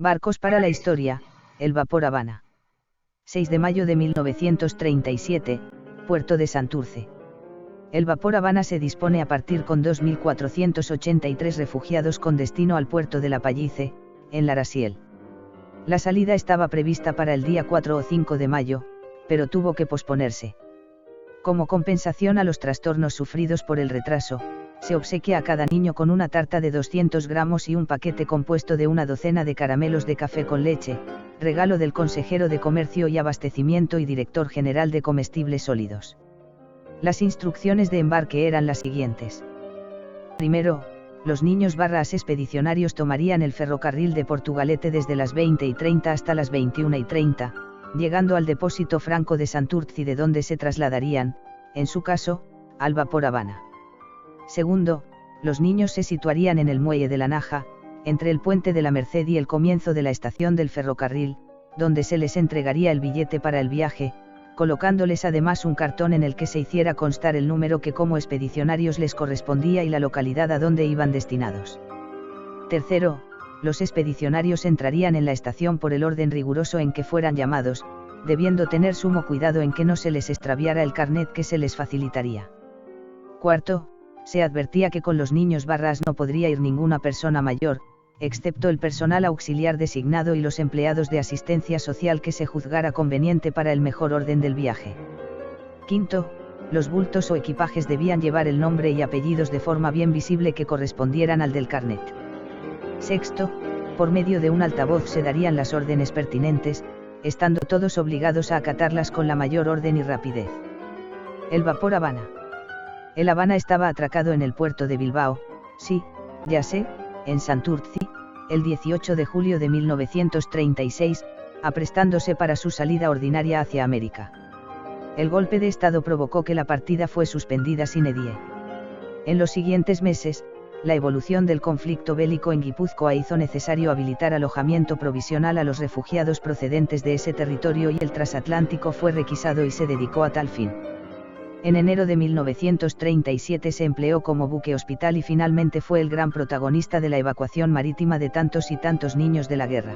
Barcos para la historia, el vapor Habana. 6 de mayo de 1937, Puerto de Santurce. El vapor Habana se dispone a partir con 2.483 refugiados con destino al puerto de La Pallice, en Larasiel. La salida estaba prevista para el día 4 o 5 de mayo, pero tuvo que posponerse. Como compensación a los trastornos sufridos por el retraso, se obsequia a cada niño con una tarta de 200 gramos y un paquete compuesto de una docena de caramelos de café con leche, regalo del consejero de Comercio y Abastecimiento y director general de Comestibles Sólidos. Las instrucciones de embarque eran las siguientes. Primero, los niños / expedicionarios tomarían el ferrocarril de Portugalete desde las 20:30 hasta las 21:30, llegando al depósito franco de Santurce, de donde se trasladarían, en su caso, al vapor Habana. Segundo, los niños se situarían en el muelle de la Naja, entre el puente de la Merced y el comienzo de la estación del ferrocarril, donde se les entregaría el billete para el viaje, colocándoles además un cartón en el que se hiciera constar el número que como expedicionarios les correspondía y la localidad a donde iban destinados. Tercero, los expedicionarios entrarían en la estación por el orden riguroso en que fueran llamados, debiendo tener sumo cuidado en que no se les extraviara el carnet que se les facilitaría. Cuarto, se advertía que con los niños / no podría ir ninguna persona mayor, excepto el personal auxiliar designado y los empleados de asistencia social que se juzgara conveniente para el mejor orden del viaje. Quinto, los bultos o equipajes debían llevar el nombre y apellidos de forma bien visible que correspondieran al del carnet. Sexto, por medio de un altavoz se darían las órdenes pertinentes, estando todos obligados a acatarlas con la mayor orden y rapidez. El vapor Habana. El Habana estaba atracado en el puerto de Bilbao, sí, ya sé, en Santurce, el 18 de julio de 1936, aprestándose para su salida ordinaria hacia América. El golpe de Estado provocó que la partida fue suspendida sine die. En los siguientes meses, la evolución del conflicto bélico en Guipúzcoa hizo necesario habilitar alojamiento provisional a los refugiados procedentes de ese territorio y el transatlántico fue requisado y se dedicó a tal fin. En enero de 1937 se empleó como buque hospital y finalmente fue el gran protagonista de la evacuación marítima de tantos y tantos niños de la guerra.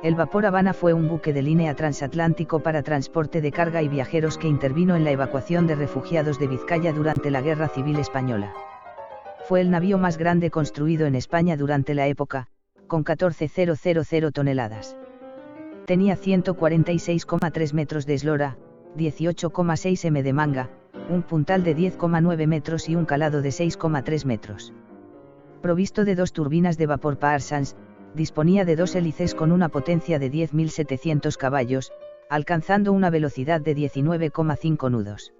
El vapor Habana fue un buque de línea transatlántico para transporte de carga y viajeros que intervino en la evacuación de refugiados de Vizcaya durante la Guerra Civil Española. Fue el navío más grande construido en España durante la época, con 14.000 toneladas. Tenía 146,3 metros de eslora, 18,6 m de manga, un puntal de 10,9 metros y un calado de 6,3 metros. Provisto de 2 turbinas de vapor Parsons, disponía de 2 hélices con una potencia de 10.700 caballos, alcanzando una velocidad de 19,5 nudos.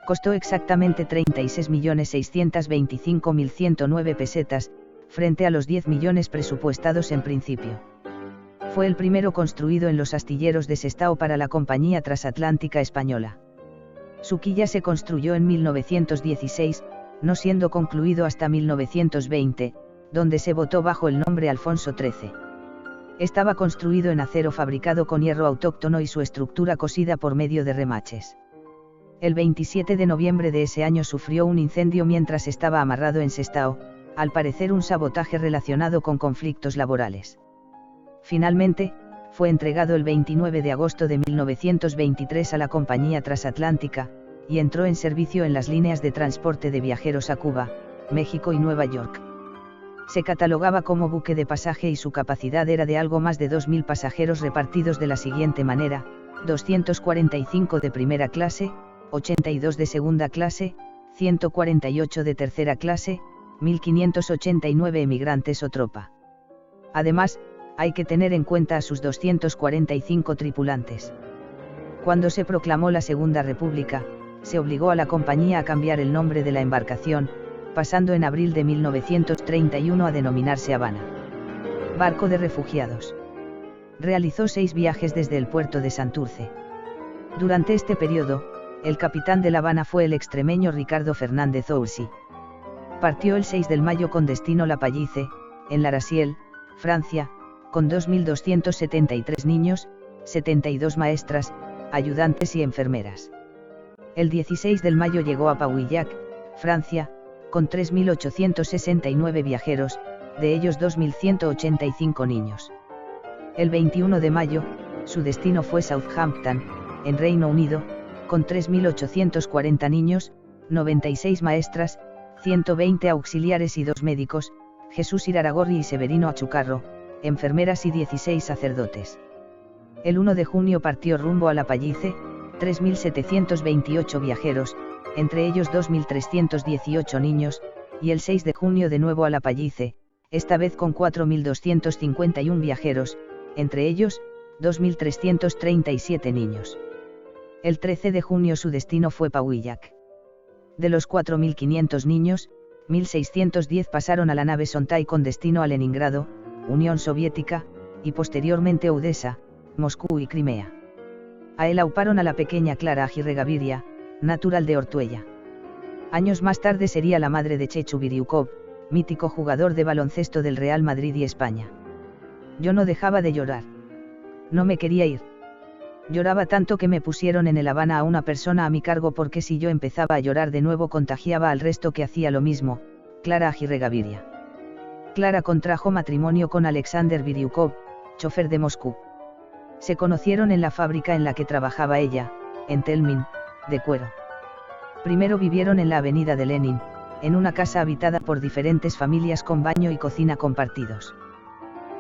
Costó exactamente 36.625.109 pesetas, frente a los 10 millones presupuestados en principio. Fue el primero construido en los astilleros de Sestao para la Compañía Transatlántica Española. Su quilla se construyó en 1916, no siendo concluido hasta 1920, donde se votó bajo el nombre Alfonso XIII. Estaba construido en acero fabricado con hierro autóctono y su estructura cosida por medio de remaches. El 27 de noviembre de ese año sufrió un incendio mientras estaba amarrado en Sestao, al parecer un sabotaje relacionado con conflictos laborales. Finalmente, fue entregado el 29 de agosto de 1923 a la Compañía Transatlántica, y entró en servicio en las líneas de transporte de viajeros a Cuba, México y Nueva York. Se catalogaba como buque de pasaje y su capacidad era de algo más de 2.000 pasajeros repartidos de la siguiente manera: 245 de primera clase, 82 de segunda clase, 148 de tercera clase, 1.589 emigrantes o tropa. Además, hay que tener en cuenta a sus 245 tripulantes. Cuando se proclamó la Segunda República, se obligó a la compañía a cambiar el nombre de la embarcación, pasando en abril de 1931 a denominarse Habana. Barco de refugiados. Realizó 6 viajes desde el puerto de Santurce. Durante este periodo, el capitán de la Habana fue el extremeño Ricardo Fernández Oursi. Partió el 6 de mayo con destino La Pallice, en Larasiel, Francia, con 2.273 niños, 72 maestras, ayudantes y enfermeras. El 16 de mayo llegó a Pauillac, Francia, con 3.869 viajeros, de ellos 2.185 niños. El 21 de mayo, su destino fue Southampton, en Reino Unido, con 3.840 niños, 96 maestras, 120 auxiliares y 2 médicos, Jesús Iraragorri y Severino Achucarro, enfermeras y 16 sacerdotes. El 1 de junio partió rumbo a La Pallice, 3.728 viajeros, entre ellos 2.318 niños, y el 6 de junio de nuevo a La Pallice, esta vez con 4.251 viajeros, entre ellos, 2.337 niños. El 13 de junio su destino fue Pauillac. De los 4.500 niños, 1.610 pasaron a la nave Sontai con destino a Leningrado, Unión Soviética, y posteriormente a Odessa, Moscú y Crimea. A él auparon a la pequeña Clara Aguirre Gaviria, natural de Ortuella. Años más tarde sería la madre de Chechu Biriukov, mítico jugador de baloncesto del Real Madrid y España. Yo no dejaba de llorar. No me quería ir. Lloraba tanto que me pusieron en el Habana a una persona a mi cargo porque si yo empezaba a llorar de nuevo contagiaba al resto que hacía lo mismo, Clara Aguirre Gaviria. Clara contrajo matrimonio con Alexander Biriukov, chofer de Moscú. Se conocieron en la fábrica en la que trabajaba ella, en Telmin, de cuero. Primero vivieron en la avenida de Lenin, en una casa habitada por diferentes familias con baño y cocina compartidos.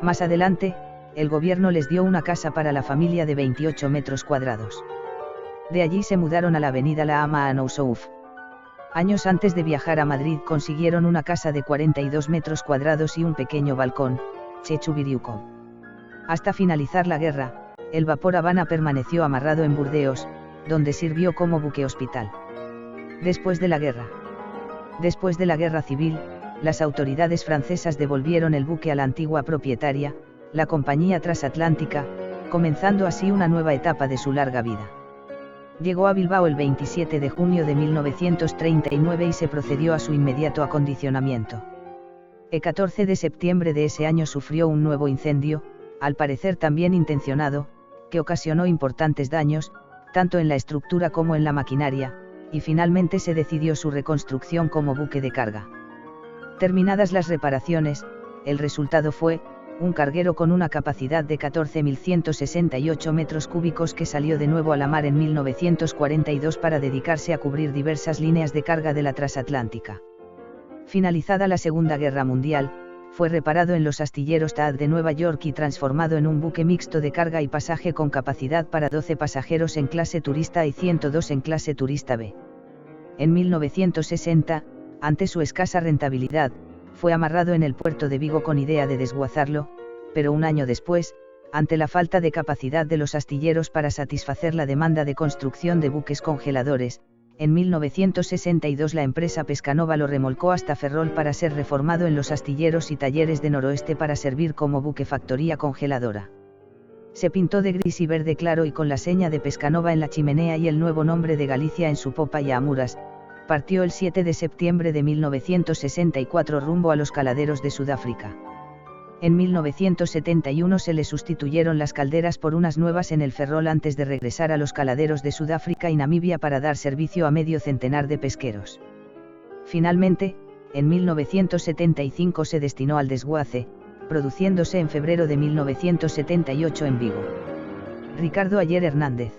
Más adelante, el gobierno les dio una casa para la familia de 28 metros cuadrados. De allí se mudaron a la avenida La Ama a Nousouf. Años antes de viajar a Madrid consiguieron una casa de 42 metros cuadrados y un pequeño balcón, Chechu Biriukov. Hasta finalizar la guerra, el vapor Habana permaneció amarrado en Burdeos, donde sirvió como buque hospital. Después de la guerra civil, las autoridades francesas devolvieron el buque a la antigua propietaria, la Compañía Transatlántica, comenzando así una nueva etapa de su larga vida. Llegó a Bilbao el 27 de junio de 1939 y se procedió a su inmediato acondicionamiento. El 14 de septiembre de ese año sufrió un nuevo incendio, al parecer también intencionado, que ocasionó importantes daños, tanto en la estructura como en la maquinaria, y finalmente se decidió su reconstrucción como buque de carga. Terminadas las reparaciones, el resultado fue, un carguero con una capacidad de 14.168 metros cúbicos que salió de nuevo a la mar en 1942 para dedicarse a cubrir diversas líneas de carga de la transatlántica. Finalizada la Segunda Guerra Mundial, fue reparado en los astilleros Taad de Nueva York y transformado en un buque mixto de carga y pasaje con capacidad para 12 pasajeros en clase turista y 102 en clase turista B. En 1960, ante su escasa rentabilidad, fue amarrado en el puerto de Vigo con idea de desguazarlo, pero un año después, ante la falta de capacidad de los astilleros para satisfacer la demanda de construcción de buques congeladores, en 1962 la empresa Pescanova lo remolcó hasta Ferrol para ser reformado en los astilleros y talleres de Noroeste para servir como buque factoría congeladora. Se pintó de gris y verde claro y con la seña de Pescanova en la chimenea y el nuevo nombre de Galicia en su popa y amuras, partió el 7 de septiembre de 1964 rumbo a los caladeros de Sudáfrica. En 1971 se le sustituyeron las calderas por unas nuevas en el Ferrol antes de regresar a los caladeros de Sudáfrica y Namibia para dar servicio a medio centenar de pesqueros. Finalmente, en 1975 se destinó al desguace, produciéndose en febrero de 1978 en Vigo. Ricardo Ayer Hernández.